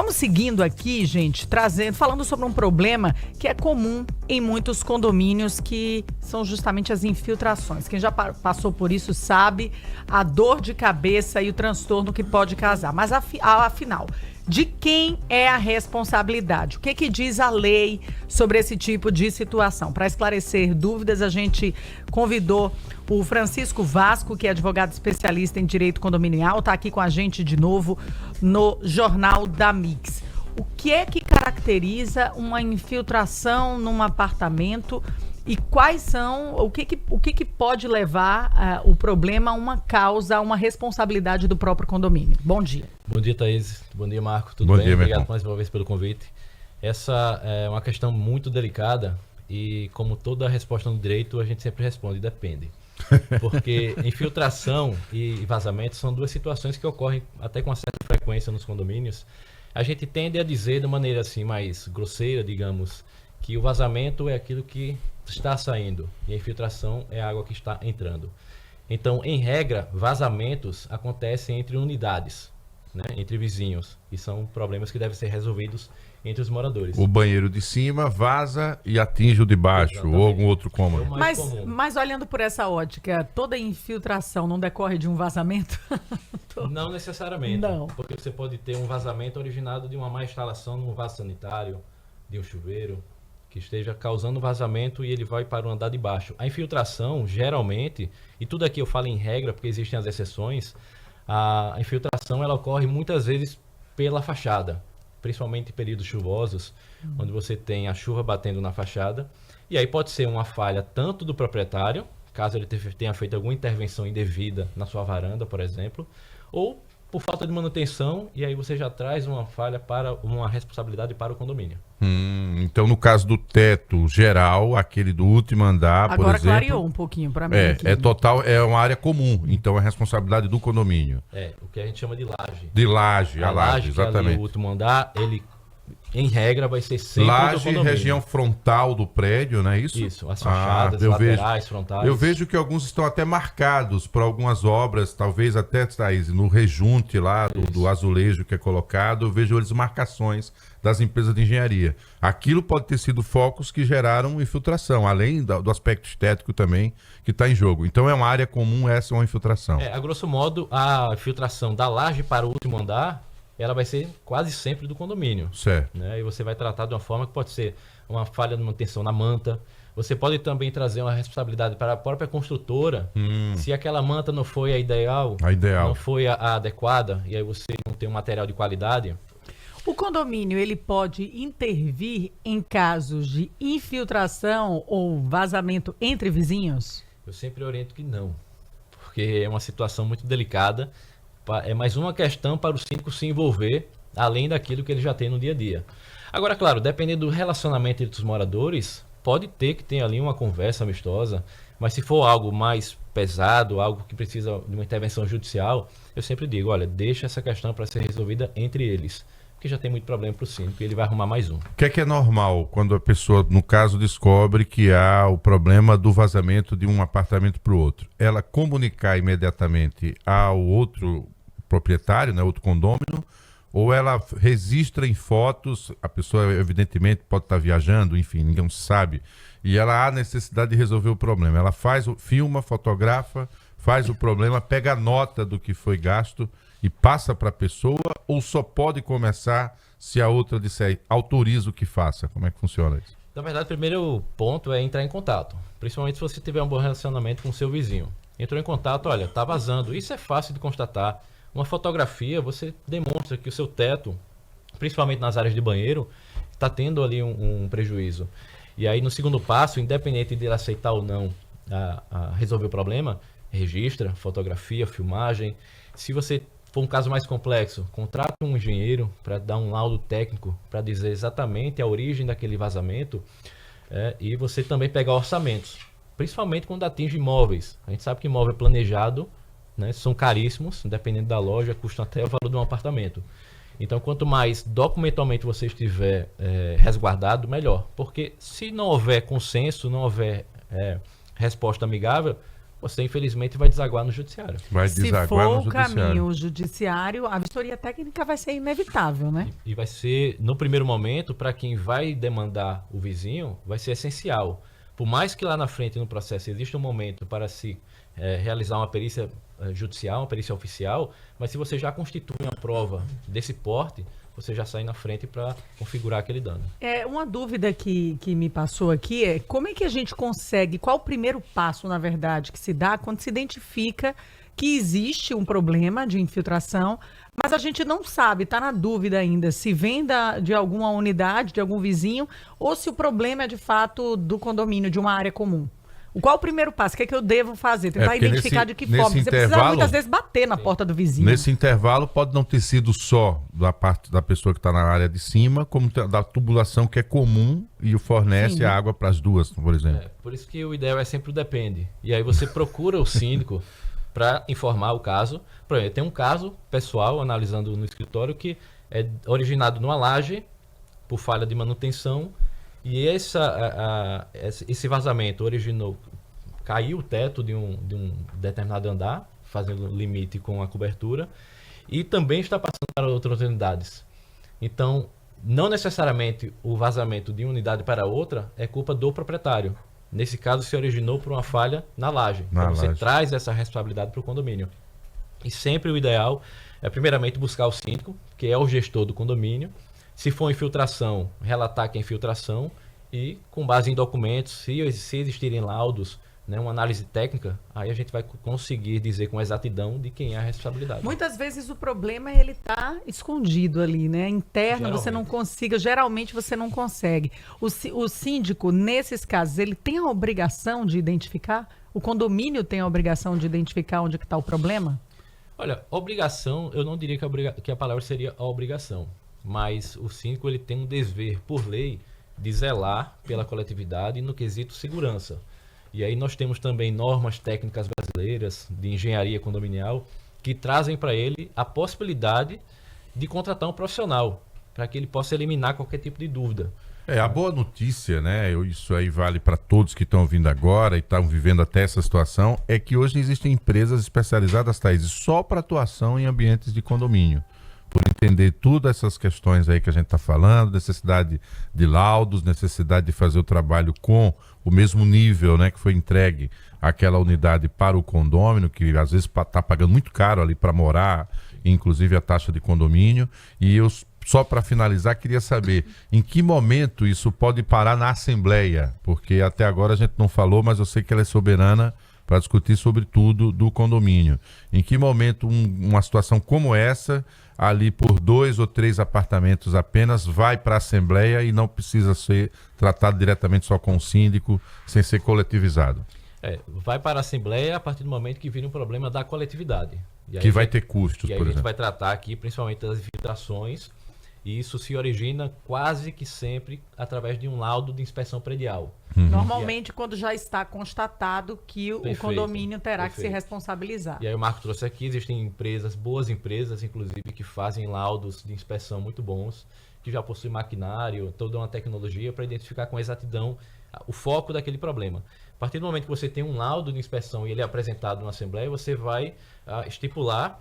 Vamos seguindo aqui, gente, falando sobre um problema que é comum em muitos condomínios, que são justamente as infiltrações. Quem já passou por isso sabe a dor de cabeça e o transtorno que pode causar. Mas afinal, de quem é a responsabilidade? O que diz a lei sobre esse tipo de situação? Para esclarecer dúvidas, a gente convidou o Francisco Vasco, que é advogado especialista em direito condominial, está aqui com a gente de novo no Jornal da Mix. O que é que caracteriza uma infiltração num apartamento e quais são, o que pode levar o problema a uma causa, a uma responsabilidade do próprio condomínio? Bom dia. Bom dia, Thaís. Bom dia, Marco. Tudo bem? Obrigado mais uma vez pelo convite. Essa é uma questão muito delicada e, como toda resposta no direito, a gente sempre responde, depende. Porque infiltração e vazamento são duas situações que ocorrem até com uma certa frequência nos condomínios. A gente tende a dizer de maneira assim mais grosseira, digamos, que o vazamento é aquilo que está saindo e a infiltração é a água que está entrando. Então, em regra, vazamentos acontecem entre unidades, né, entre vizinhos, e são problemas que devem ser resolvidos entre os moradores. O banheiro de cima vaza e atinge o de baixo. Exatamente. Ou algum outro cômodo. Mas olhando por essa ótica, toda infiltração não decorre de um vazamento? Não necessariamente. Não. Porque você pode ter um vazamento originado de uma má instalação num vaso sanitário, de um chuveiro, que esteja causando vazamento e ele vai para o andar de baixo. A infiltração, geralmente, e tudo aqui eu falo em regra porque existem as exceções, a infiltração ela ocorre muitas vezes pela fachada, principalmente em períodos chuvosos, onde você tem a chuva batendo na fachada, e aí pode ser uma falha tanto do proprietário, caso ele tenha feito alguma intervenção indevida na sua varanda, por exemplo, ou por falta de manutenção, e aí você já traz uma falha para uma responsabilidade para o condomínio. Então, no caso do teto geral, aquele do último andar, agora, por exemplo... Agora clareou um pouquinho para mim. É uma área comum, então é responsabilidade do condomínio. É, o que a gente chama de laje. De laje, a laje, exatamente. Que é ali o último andar, ele, em regra, vai ser sempre laje, do condomínio. Região frontal do prédio, não é isso? Isso, as fachadas, laterais, frontais. Eu vejo que alguns estão até marcados por algumas obras, talvez até, Thaís, no rejunte lá do azulejo que é colocado, eu vejo eles marcações das empresas de engenharia. Aquilo pode ter sido focos que geraram infiltração, além do aspecto estético também que está em jogo. Então é uma área comum essa, uma infiltração. A grosso modo, a infiltração da laje para o último andar, ela vai ser quase sempre do condomínio. Certo. Né? E você vai tratar de uma forma que pode ser uma falha de manutenção na manta. Você pode também trazer uma responsabilidade para a própria construtora. Se aquela manta não foi a ideal, não foi a adequada, e aí você não tem um material de qualidade. O condomínio, ele pode intervir em casos de infiltração ou vazamento entre vizinhos? Eu sempre oriento que não, porque é uma situação muito delicada. É mais uma questão para o síndico se envolver, além daquilo que ele já tem no dia a dia. Agora, claro, dependendo do relacionamento entre os moradores, pode ter que ter ali uma conversa amistosa, mas se for algo mais pesado, algo que precisa de uma intervenção judicial, eu sempre digo, olha, deixa essa questão para ser resolvida entre eles, porque já tem muito problema para o síndico e ele vai arrumar mais um. O que é normal quando a pessoa, no caso, descobre que há o problema do vazamento de um apartamento para o outro? Ela comunicar imediatamente ao outro proprietário, né, outro condômino, ou ela registra em fotos, a pessoa evidentemente pode estar viajando, enfim, ninguém sabe, e ela há necessidade de resolver o problema. Ela filma, fotografa, faz o problema, pega a nota do que foi gasto e passa para a pessoa, ou só pode começar se a outra disser, autoriza o que faça? Como é que funciona isso? Na verdade, o primeiro ponto é entrar em contato, principalmente se você tiver um bom relacionamento com o seu vizinho. Entrou em contato, olha, tá vazando, isso é fácil de constatar. Uma fotografia, você demonstra que o seu teto, principalmente nas áreas de banheiro, está tendo ali um prejuízo. E aí, no segundo passo, independente de ele aceitar ou não a resolver o problema, registra, fotografia, filmagem. Se você for um caso mais complexo, contrata um engenheiro para dar um laudo técnico, para dizer exatamente a origem daquele vazamento, e você também pegar orçamentos, principalmente quando atinge imóveis. A gente sabe que imóvel planejado, né, são caríssimos, dependendo da loja, custam até o valor de um apartamento. Então, quanto mais documentalmente você estiver resguardado, melhor. Porque se não houver consenso, não houver resposta amigável, você infelizmente vai desaguar no judiciário. Vai Se desaguar for no o judiciário. caminho judiciário, a vistoria técnica vai ser inevitável, né? E vai ser, no primeiro momento, para quem vai demandar o vizinho, vai ser essencial. Por mais que lá na frente no processo exista um momento para se realizar uma perícia judicial, uma perícia oficial, mas se você já constitui uma prova desse porte, você já sai na frente para configurar aquele dano. Uma dúvida que me passou aqui é como é que a gente consegue, qual o primeiro passo, na verdade, que se dá quando se identifica que existe um problema de infiltração, mas a gente não sabe, está na dúvida ainda, se vem de alguma unidade, de algum vizinho, ou se o problema é de fato do condomínio, de uma área comum. Qual o primeiro passo? O que é que eu devo fazer? Tentar identificar de que forma. Você precisa muitas vezes bater na porta do vizinho. Nesse intervalo pode não ter sido só da parte da pessoa que está na área de cima, como da tubulação que é comum e fornece a água para as duas, por exemplo. Por isso que o ideal é sempre o depende. E aí você procura o síndico para informar o caso. Por exemplo, tem um caso pessoal, analisando no escritório, que é originado numa laje por falha de manutenção. E esse vazamento caiu o teto de um determinado andar, fazendo limite com a cobertura, e também está passando para outras unidades. Então, não necessariamente o vazamento de uma unidade para outra é culpa do proprietário. Nesse caso, se originou por uma falha na laje. Então, você traz essa responsabilidade para o condomínio. E sempre o ideal é, primeiramente, buscar o síndico, que é o gestor do condomínio. Se for infiltração, relatar que é infiltração e, com base em documentos, se existirem laudos, né, uma análise técnica, aí a gente vai conseguir dizer com exatidão de quem é a responsabilidade. Muitas vezes o problema é ele estar escondido ali, né? Interno você não consiga, geralmente você não consegue. O síndico, nesses casos, ele tem a obrigação de identificar? O condomínio tem a obrigação de identificar onde está o problema? Olha, obrigação, eu não diria que a palavra seria a obrigação. Mas o síndico ele tem um dever, por lei, de zelar pela coletividade no quesito segurança. E aí nós temos também normas técnicas brasileiras de engenharia condominial que trazem para ele a possibilidade de contratar um profissional, para que ele possa eliminar qualquer tipo de dúvida. A boa notícia, né? Isso aí vale para todos que estão ouvindo agora e estão vivendo até essa situação, é que hoje existem empresas especializadas, Thaís, só para atuação em ambientes de condomínio. Por entender todas essas questões aí que a gente está falando, necessidade de laudos, necessidade de fazer o trabalho com o mesmo nível, né, que foi entregue àquela unidade para o condômino, que às vezes está pagando muito caro ali para morar, inclusive a taxa de condomínio. E eu, só para finalizar, queria saber em que momento isso pode parar na Assembleia, porque até agora a gente não falou, mas eu sei que ela é soberana para discutir sobre tudo do condomínio. Em que momento uma situação como essa, ali por 2 ou 3 apartamentos apenas, vai para a Assembleia e não precisa ser tratado diretamente só com o síndico, sem ser coletivizado? Vai para a Assembleia a partir do momento que vira um problema da coletividade. E que vai ter custos, por exemplo. A gente vai tratar aqui principalmente das infiltrações, e isso se origina quase que sempre através de um laudo de inspeção predial. Normalmente quando já está constatado que o condomínio terá que se responsabilizar. E aí o Marco trouxe aqui, existem empresas, boas empresas, inclusive, que fazem laudos de inspeção muito bons, que já possuem maquinário, toda uma tecnologia para identificar com exatidão o foco daquele problema. A partir do momento que você tem um laudo de inspeção e ele é apresentado na Assembleia, você vai estipular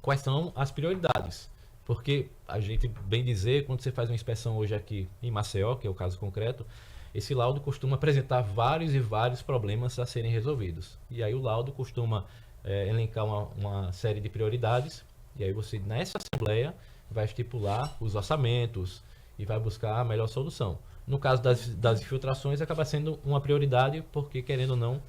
quais são as prioridades. Porque a gente, bem dizer, quando você faz uma inspeção hoje aqui em Maceió, que é o caso concreto, esse laudo costuma apresentar vários e vários problemas a serem resolvidos. E aí o laudo costuma elencar uma série de prioridades, e aí você, nessa Assembleia, vai estipular os orçamentos e vai buscar a melhor solução. No caso das infiltrações, acaba sendo uma prioridade, porque, querendo ou não,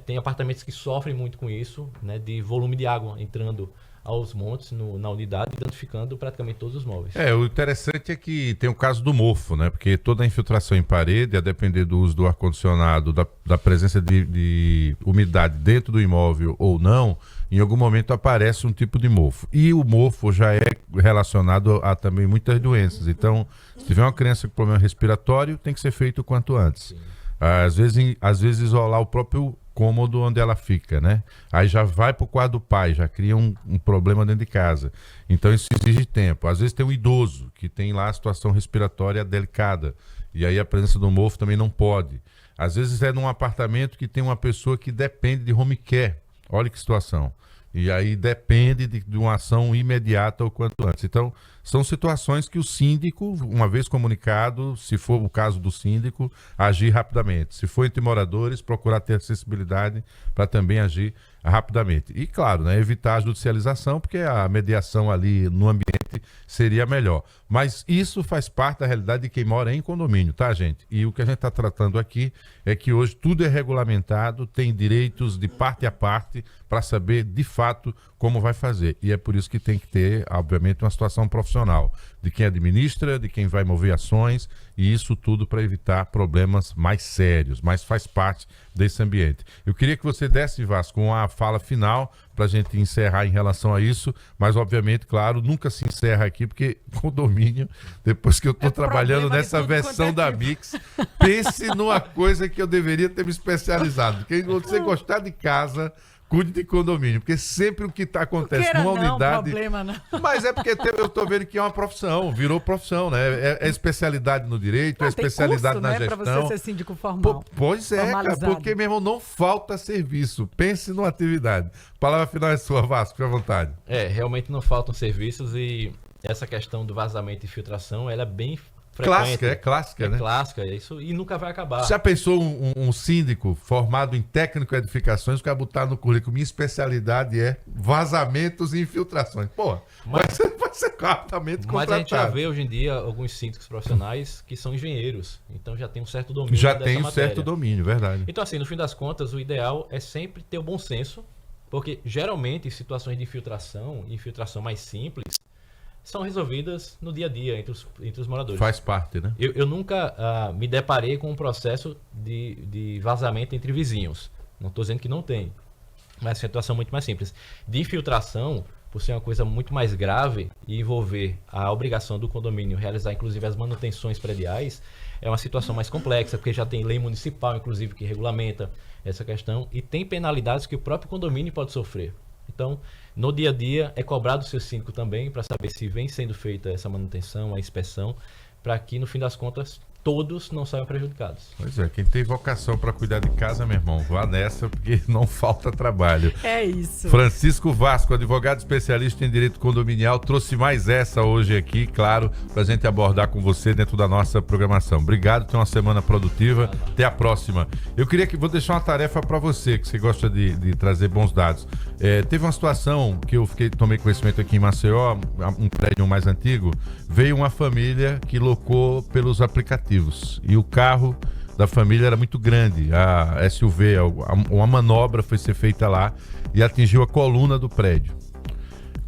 tem apartamentos que sofrem muito com isso, né, de volume de água entrando aos montes na unidade, danificando praticamente todos os móveis. O interessante é que tem o caso do mofo, né? Porque toda a infiltração em parede, a depender do uso do ar-condicionado, da presença de umidade dentro do imóvel ou não, em algum momento aparece um tipo de mofo. E o mofo já é relacionado a também muitas doenças. Então, se tiver uma criança com problema respiratório, tem que ser feito o quanto antes. Às vezes isolar o próprio cômodo onde ela fica, né? Aí já vai para o quarto do pai, já cria um problema dentro de casa. Então isso exige tempo. Às vezes tem um idoso que tem lá a situação respiratória delicada, e aí a presença do mofo também não pode. Às vezes é num apartamento que tem uma pessoa que depende de home care. Olha que situação. E aí depende de uma ação imediata o quanto antes. Então, são situações que o síndico, uma vez comunicado, se for o caso do síndico, agir rapidamente. Se for entre moradores, procurar ter acessibilidade para também agir rapidamente. E, claro, né, evitar a judicialização, porque a mediação ali no ambiente seria melhor. Mas isso faz parte da realidade de quem mora em condomínio, tá, gente? E o que a gente está tratando aqui é que hoje tudo é regulamentado, tem direitos de parte a parte para saber, de fato, como vai fazer. E é por isso que tem que ter, obviamente, uma situação profissional de quem administra, de quem vai mover ações, e isso tudo para evitar problemas mais sérios, mas faz parte desse ambiente. Eu queria que você desse, Vasco, uma fala final para a gente encerrar em relação a isso, mas obviamente, claro, nunca se encerra aqui, porque condomínio, depois que eu estou trabalhando nessa versão da Mix, pense numa coisa que eu deveria ter me especializado. Quem você gostar de casa, cuide de condomínio, porque sempre o que acontece numa unidade... Problema, não. Mas é porque eu estou vendo que é uma profissão, virou profissão, né? É especialidade no direito, é especialidade curso, na né, gestão. para você ser síndico formal. Pois é, cara, porque, meu irmão, não falta serviço. Pense numa atividade. Palavra final é sua, Vasco, fica à vontade. Realmente não faltam serviços, e essa questão do vazamento e filtração, ela é bem Clássica, né? Clássica, isso, e nunca vai acabar. Já pensou um síndico formado em técnico de edificações que vai botar no currículo: minha especialidade é vazamentos e infiltrações? Pô, vai ser rapidamente contratado. Mas a gente já vê hoje em dia alguns síndicos profissionais que são engenheiros, então já tem um certo domínio já dessa tem um matéria. certo domínio, verdade. Então, assim, no fim das contas, o ideal é sempre ter o bom senso, porque geralmente em situações de infiltração mais simples, são resolvidas no dia a dia entre os moradores. Faz parte, né? Eu nunca me deparei com um processo de vazamento entre vizinhos. Não estou dizendo que não tem, mas é uma situação muito mais simples. De infiltração, por ser uma coisa muito mais grave e envolver a obrigação do condomínio realizar, inclusive, as manutenções prediais, é uma situação mais complexa, porque já tem lei municipal, inclusive, que regulamenta essa questão, e tem penalidades que o próprio condomínio pode sofrer. Então, no dia a dia, é cobrado o seu síndico também para saber se vem sendo feita essa manutenção, a inspeção, para que, no fim das contas, todos não saiam prejudicados. Pois é, quem tem vocação para cuidar de casa, meu irmão, vá nessa, porque não falta trabalho. É isso. Francisco Vasco, advogado especialista em direito condominial, trouxe mais essa hoje aqui, claro, para a gente abordar com você dentro da nossa programação. Obrigado, tenha uma semana produtiva, até a próxima. Eu queria vou deixar uma tarefa para você, que você gosta de trazer bons dados. Teve uma situação que eu tomei conhecimento aqui em Maceió, um prédio mais antigo, veio uma família que locou pelos aplicativos, e o carro da família era muito grande, a SUV, uma manobra foi ser feita lá e atingiu a coluna do prédio.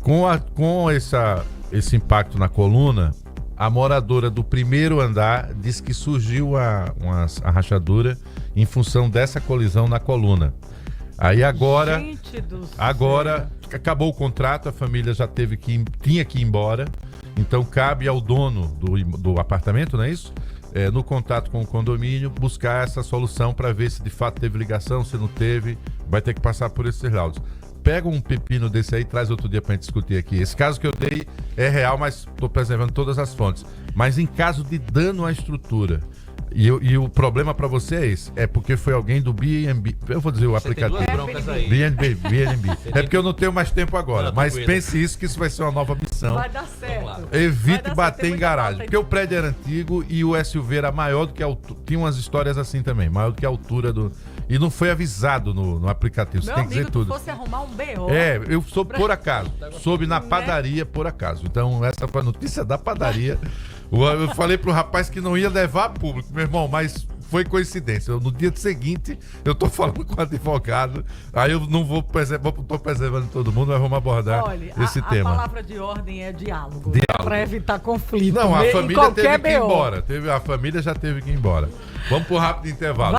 Com esse impacto na coluna, a moradora do primeiro andar disse que surgiu a rachadura em função dessa colisão na coluna. Aí agora acabou o contrato, a família já tinha que ir embora, então cabe ao dono do apartamento, não é isso? No contato com o condomínio, buscar essa solução para ver se de fato teve ligação, se não teve, vai ter que passar por esses laudos. Pega um pepino desse aí e traz outro dia para a gente discutir aqui. Esse caso que eu dei é real, mas estou preservando todas as fontes. Mas em caso de dano à estrutura, e o problema para você é esse, é porque foi alguém do BNB, eu vou dizer o aplicativo. BNB. É porque eu não tenho mais tempo agora, mas pense isso, que isso vai ser uma nova missão. Vai dar certo. Evite bater em garagem, porque o prédio era antigo e o SUV era maior do que a altura. Tinha umas histórias assim também, maior do que a altura do... E não foi avisado no aplicativo, você tem que dizer tudo. Se fosse arrumar um BO... Eu soube por acaso, soube na padaria por acaso. Então essa foi a notícia da padaria. Eu falei pro rapaz que não ia levar a público, meu irmão, mas foi coincidência. No dia seguinte, eu tô falando com o advogado, aí eu não tô preservando todo mundo, mas vamos abordar esse tema. A palavra de ordem é diálogo. Para evitar conflito. Não, a família teve que ir BO. embora. A família já teve que ir embora. Vamos pro rápido intervalo.